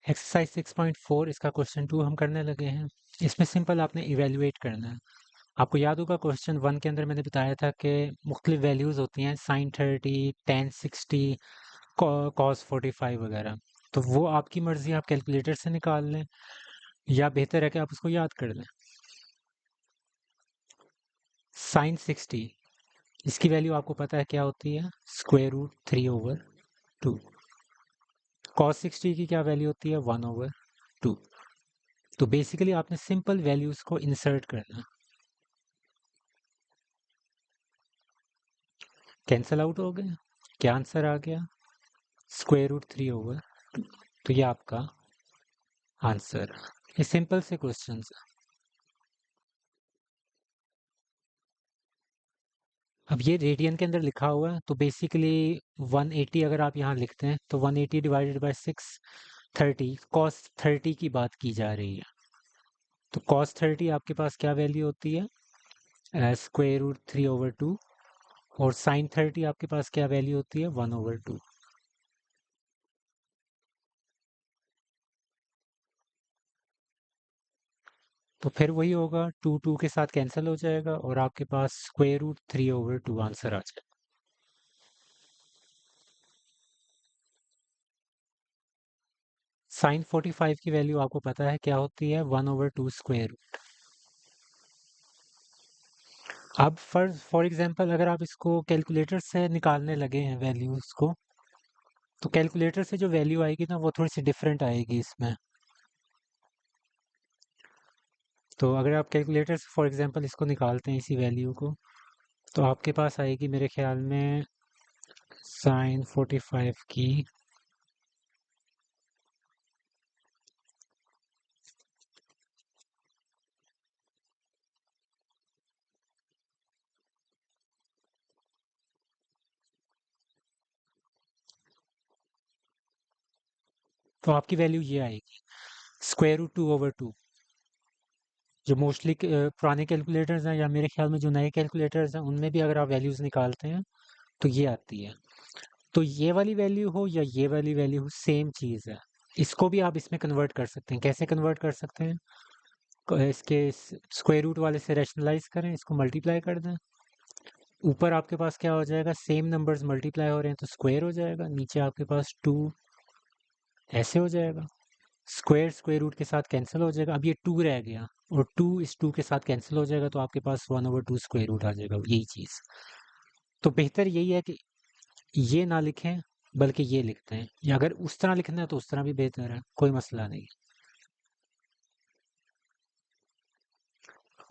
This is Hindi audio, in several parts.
एक्सरसाइज 6.4 इसका क्वेश्चन 2 हम करने लगे हैं। इसमें सिंपल आपने इवेल्युएट करना है। आपको याद होगा क्वेश्चन 1 के अंदर मैंने बताया था कि मुख्तलिफ वैल्यूज़ होती हैं, साइन 30, टेन 60, कॉस 45 वगैरह। तो वो आपकी मर्ज़ी, आप कैलकुलेटर से निकाल लें या बेहतर है कि आप उसको याद कर लें। साइन 60 इसकी वैल्यू आपको पता है क्या होती है, √3/2। कॉस 60 की क्या वैल्यू होती है, 1/2। तो बेसिकली आपने सिंपल वैल्यूज को इंसर्ट करना, कैंसल आउट हो गए, क्या आंसर आ गया, √3/2। तो ये आपका आंसर। ये सिंपल से क्वेश्चन है। अब ये रेडियन के अंदर लिखा हुआ है, तो बेसिकली 180 अगर आप यहाँ लिखते हैं तो 180 डिवाइडेड बाय 630, कॉस 30 की बात की जा रही है। तो कॉस 30 आपके पास क्या वैल्यू होती है, √3/2। और साइन 30 आपके पास क्या वैल्यू होती है, 1/2। तो फिर वही होगा, 2 के साथ कैंसिल हो जाएगा और आपके पास √3/2 आंसर आ जाएगा। साइन 45 की वैल्यू आपको पता है क्या होती है, 1/2 स्क्वेयर रूट। अब फॉर एग्जांपल अगर आप इसको कैलकुलेटर से निकालने लगे हैं वैल्यूज को, तो कैलकुलेटर से जो वैल्यू आएगी ना वो थोड़ी सी डिफरेंट आएगी इसमें। तो अगर आप कैलकुलेटर से फॉर एग्जांपल इसको निकालते हैं इसी वैल्यू को, तो आपके पास आएगी मेरे ख्याल में साइन 45 की तो आपकी वैल्यू ये आएगी, √2/2। जो मोस्टली पुराने कैलकुलेटर्स हैं या मेरे ख्याल में जो नए कैलकुलेटर्स हैं उनमें भी अगर आप वैल्यूज़ निकालते हैं तो ये आती है। तो ये वाली वैल्यू हो या ये वाली वैल्यू हो, सेम चीज़ है। इसको भी आप इसमें कन्वर्ट कर सकते हैं। कैसे कन्वर्ट कर सकते हैं, इसके स्क्वायर रूट वाले से रैशनलाइज करें, इसको मल्टीप्लाई कर दें। ऊपर आपके पास क्या हो जाएगा, सेम नंबर्स मल्टीप्लाई हो रहे हैं तो स्क्वायर हो जाएगा, नीचे आपके पास 2 ऐसे हो जाएगा। स्क्वायर स्क्वायर रूट के साथ कैंसिल हो जाएगा, अब ये 2 रह गया और 2 इस 2 के साथ कैंसिल हो जाएगा, तो आपके पास 1/2 स्क्वायर रूट आ जाएगा, यही चीज़। तो बेहतर यही है कि ये ना लिखें बल्कि ये लिखते हैं, या अगर उस तरह लिखना है तो उस तरह भी बेहतर है, कोई मसला नहीं।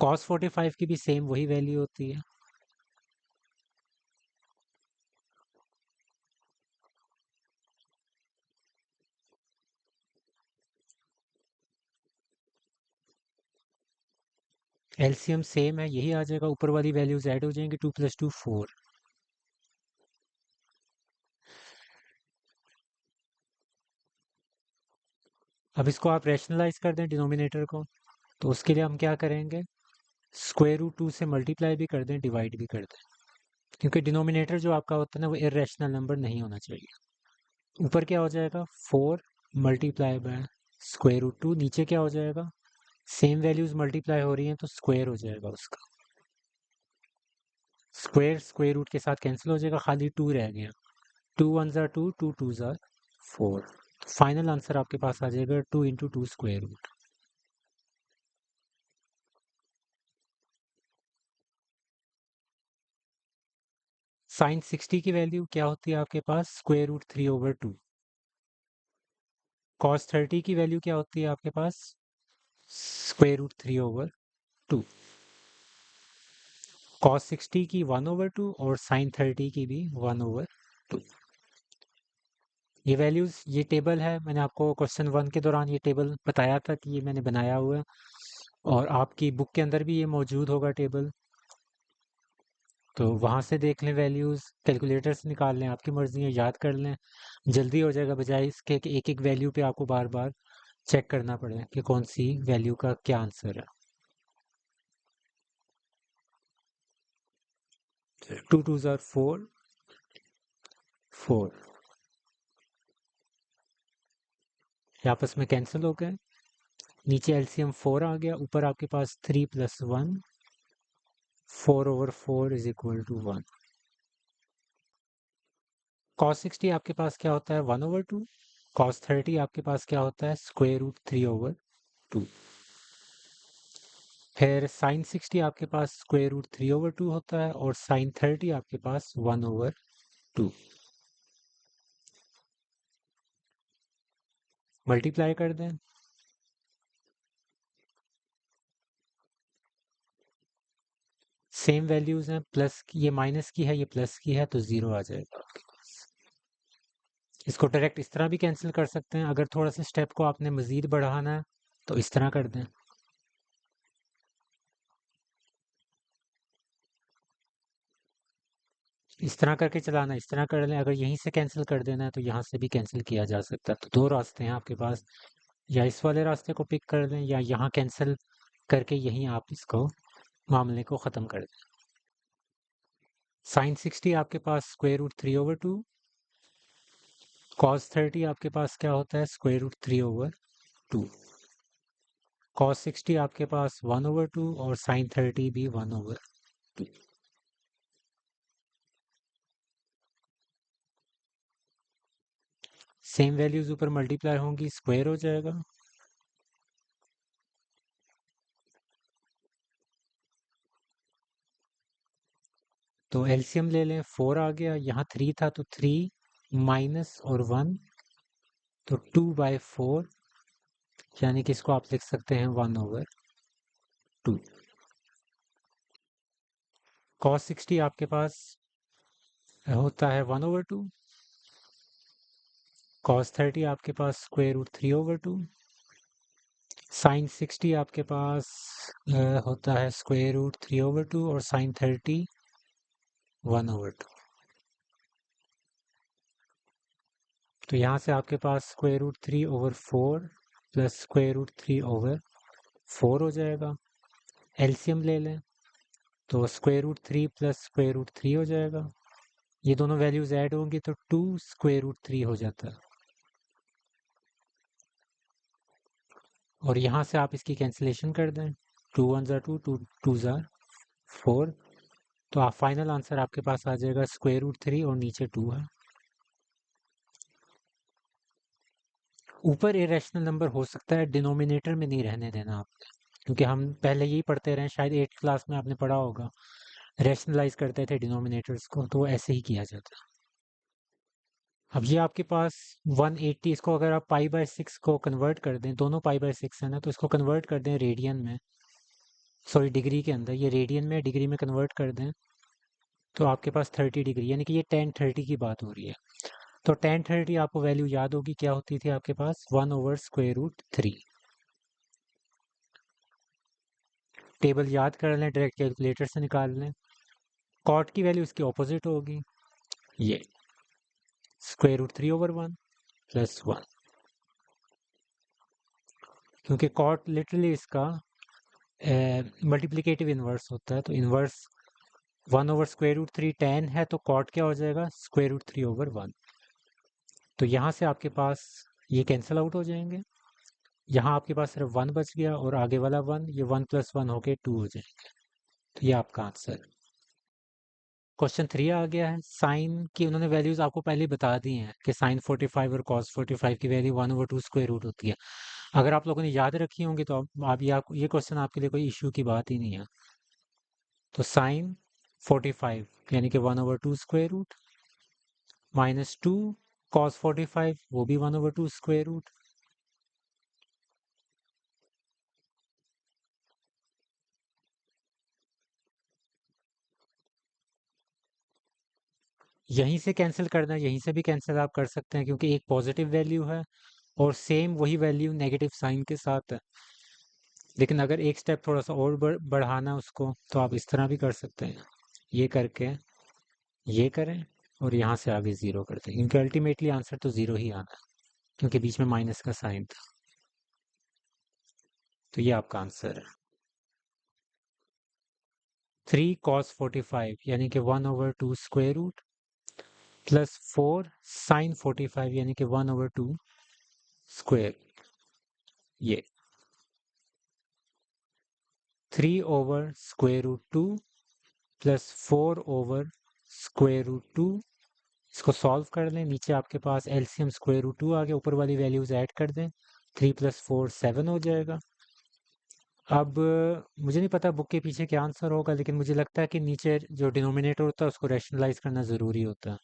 कॉस 45 की भी सेम वही वैल्यू होती है। एलसीएम सेम है, यही आ जाएगा, ऊपर वाली वैल्यूज ऐड हो जाएंगी, 2 + 2 4। अब इसको आप रैशनलाइज कर दें डिनोमिनेटर को, तो उसके लिए हम क्या करेंगे, √2 से मल्टीप्लाई भी कर दें, डिवाइड भी कर दें, क्योंकि डिनोमिनेटर जो आपका होता है ना वो इरेशनल नंबर नहीं होना चाहिए। ऊपर क्या हो जाएगा, 4 मल्टीप्लाई बाय √2, नीचे क्या हो जाएगा, सेम वैल्यूज मल्टीप्लाई हो रही हैं तो स्क्वायर हो जाएगा उसका। स्क्वायर स्क्वायर रूट के साथ कैंसिल हो जाएगा, खाली 2 रह गया, 2 वन ज़ार 2, 2 टू ज़ार 4। फाइनल आंसर आपके पास आ जाएगा 2 × 2 स्क्वायर रूट। साइन 60 की वैल्यू क्या होती है आपके पास, √3/2। कॉस 30 की वैल्यू क्या होती है आपके पास, √3/2। कॉस 60 की 1/2 और साइन 30 की भी 1/2। ये वैल्यूज, ये टेबल है, मैंने आपको क्वेश्चन 1 के दौरान ये टेबल बताया था कि ये मैंने बनाया हुआ है, और आपकी बुक के अंदर भी ये मौजूद होगा टेबल। तो वहाँ से देख लें वैल्यूज़, कैलकुलेटर से निकाल लें, आपकी मर्ज़ी है, याद कर लें, जल्दी हो जाएगा, बजाय इसके कि एक एक वैल्यू पे आपको बार बार चेक करना पड़े कि कौन सी वैल्यू का क्या आंसर है। 2 2 ज़ार 4, 4। ये आपस में कैंसिल हो गए। नीचे एलसीएम 4 आ गया, ऊपर आपके पास 3 + 1, 4/4 इज इक्वल टू 1। cos 60 आपके पास क्या होता है 1/2। cos 30 आपके पास क्या होता है √3/2। फिर sin 60 आपके पास √3/2 होता है, और sin 30 आपके पास 1/2। मल्टीप्लाई कर दें, सेम वैल्यूज हैं, प्लस ये माइनस की है, ये प्लस की है, तो 0 आ जाएगा आपके पास। इसको डायरेक्ट इस तरह भी कैंसिल कर सकते हैं। अगर थोड़ा सा स्टेप को आपने मजीद बढ़ाना है तो इस तरह कर दें। इस तरह करके चलाना, इस तरह कर लें। अगर यहीं से कैंसिल कर देना है तो यहाँ से भी कैंसिल किया जा सकता है। तो दो रास्ते हैं आपके पास, या इस वाले रास्ते को पिक कर लें, या यहाँ कैंसिल करके यहीं आप इसको मामले को ख़त्म कर दें। sin 60 आपके पास √3/2। cos 30 आपके पास क्या होता है √3/2। cos 60 आपके पास 1/2, और sin 30 भी 1/2। सेम वैल्यूज ऊपर मल्टीप्लाई होंगी, स्क्वायर हो जाएगा। तो एलसीएम ले लें, 4 आ गया, यहाँ 3 था तो 3 माइनस और 1, तो 2/4, यानी कि इसको आप लिख सकते हैं 1/2। cos 60 आपके पास होता है 1/2। cos 30 आपके पास √3/2। sin 60 आपके पास होता है √3/2, और sin 30 1/2। तो यहाँ से आपके पास √3/4 प्लस √3/4 हो जाएगा। एलसीएम ले लें तो √3 प्लस √3 हो जाएगा। ये दोनों वैल्यूज ऐड होंगी तो 2 √3 हो जाता है। और यहाँ से आप इसकी कैंसिलेशन कर दें, 2 1 ज़ा 2, 2 2 ज़ा 4, तो आप फाइनल आंसर आपके पास आ जाएगा √3, और नीचे 2 है। ऊपर इरेशनल नंबर हो सकता है, डिनोमिनेटर में नहीं रहने देना आपने, क्योंकि हम पहले यही पढ़ते रहे, शायद 8th क्लास में आपने पढ़ा होगा, रैशनलाइज करते थे डिनोमिनेटर्स को, तो ऐसे ही किया जाता है। अब ये आपके पास 180, इसको अगर आप π/6 को कन्वर्ट कर दें, दोनों π/6 है ना, तो इसको कन्वर्ट कर दें रेडियन में, सॉरी डिग्री के अंदर, ये रेडियन में डिग्री में कन्वर्ट कर दें, तो आपके पास 30 डिग्री, यानी कि ये tan 30 की बात हो रही है। तो tan 30 आपको वैल्यू याद होगी, क्या होती थी आपके पास 1/√3। टेबल याद कर लें, डायरेक्ट कैलकुलेटर से निकाल लें। कॉट की वैल्यू इसकी ऑपोजिट होगी, ये √3/1 प्लस 1, क्योंकि कॉट लिटरली इसका मल्टीप्लिकेटिव इन्वर्स होता है। तो इन्वर्स 1/√3 tan है, तो कॉट क्या हो जाएगा √3/1। तो यहाँ से आपके पास ये कैंसिल आउट हो जाएंगे, यहाँ आपके पास सिर्फ 1 बच गया, और आगे वाला 1, ये 1 + 1 होके 2 हो जाएंगे। तो ये आपका आंसर। क्वेश्चन 3 आ गया है, साइन की उन्होंने वैल्यूज आपको पहले ही बता दी हैं कि साइन 45 और कॉस 45 की वैल्यू 1/2 स्क्वायर रूट होती है। अगर आप लोगों ने याद रखी होंगी तो आप ये क्वेश्चन आपके लिए कोई इश्यू की बात ही नहीं है। तो साइन 45 यानी कि 1/2 स्क्वायर रूट, -2 cos 45 वो भी 1/2 स्क्वायर रूट। यहीं से कैंसिल करना है, यहीं से भी कैंसिल आप कर सकते हैं, क्योंकि एक पॉजिटिव वैल्यू है और सेम वही वैल्यू नेगेटिव साइन के साथ है। लेकिन अगर एक स्टेप थोड़ा सा और बढ़ाना उसको, तो आप इस तरह भी कर सकते हैं, ये करके ये करें और यहाँ से आगे 0 कर दें, क्योंकि अल्टीमेटली आंसर तो 0 ही आना है, क्योंकि बीच में माइनस का साइन था। तो ये आपका आंसर है 3 cos 45 यानी कि 1/2 स्क्वायर रूट प्लस 4 sin 45 यानी कि 1/2 स्क्वायर। ये 3/√2 प्लस 4/√2। इसको सॉल्व कर लें, नीचे आपके पास एलसीएम √2 आ गया, ऊपर वाली वैल्यूज ऐड कर दें, 3 + 4 7 हो जाएगा। अब मुझे नहीं पता बुक के पीछे क्या आंसर होगा, लेकिन मुझे लगता है कि नीचे जो डिनोमिनेटर होता है उसको रैशनलाइज करना ज़रूरी होता है,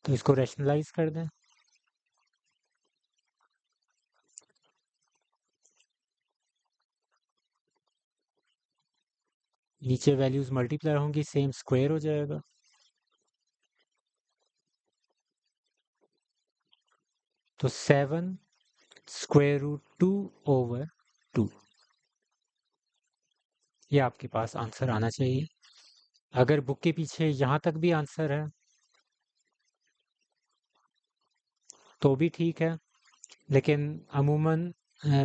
तो इसको रैशनलाइज कर दें। नीचे वैल्यूज मल्टीप्लाई होंगी, सेम स्क्वायर हो जाएगा। तो 7√2/2, ये आपके पास आंसर आना चाहिए। अगर बुक के पीछे यहाँ तक भी आंसर है तो भी ठीक है, लेकिन अमूमन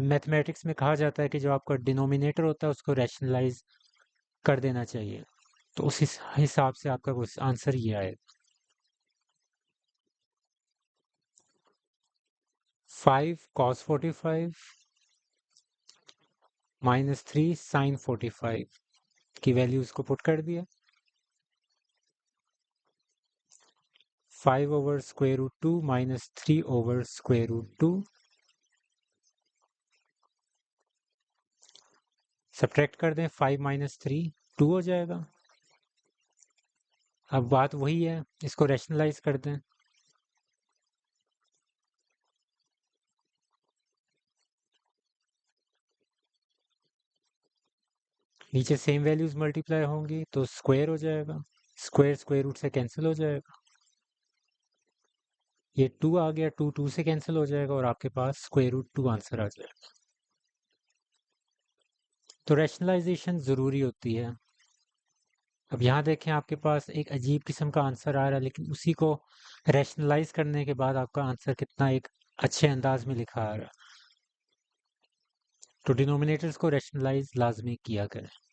मैथमेटिक्स में कहा जाता है कि जो आपका डिनोमिनेटर होता है उसको रैशनलाइज कर देना चाहिए, तो उस हिसाब से आपका आंसर ये आए। 5 cos 45 -3 sin 45 की वैल्यूज को पुट कर दिया। 5/√2 -3/√2, सब्ट्रैक्ट कर दें, 5 - 3 2 हो जाएगा। अब बात वही है, इसको रैशनलाइज कर दें। नीचे सेम वैल्यूज मल्टीप्लाई होंगी तो स्क्वायर हो जाएगा, स्क्वायर स्क्वायर रूट से कैंसिल हो जाएगा। ये 2 आ गया, 2 2 से कैंसिल हो जाएगा और आपके पास √2 आंसर आ जाएगा। तो रैशनलाइजेशन ज़रूरी होती है। अब यहाँ देखें, आपके पास एक अजीब किस्म का आंसर आ रहा है, लेकिन उसी को रैशनलाइज करने के बाद आपका आंसर कितना एक अच्छे अंदाज में लिखा आ रहा है। तो डिनोमिनेटर्स को रैशनलाइज लाजमी किया करें।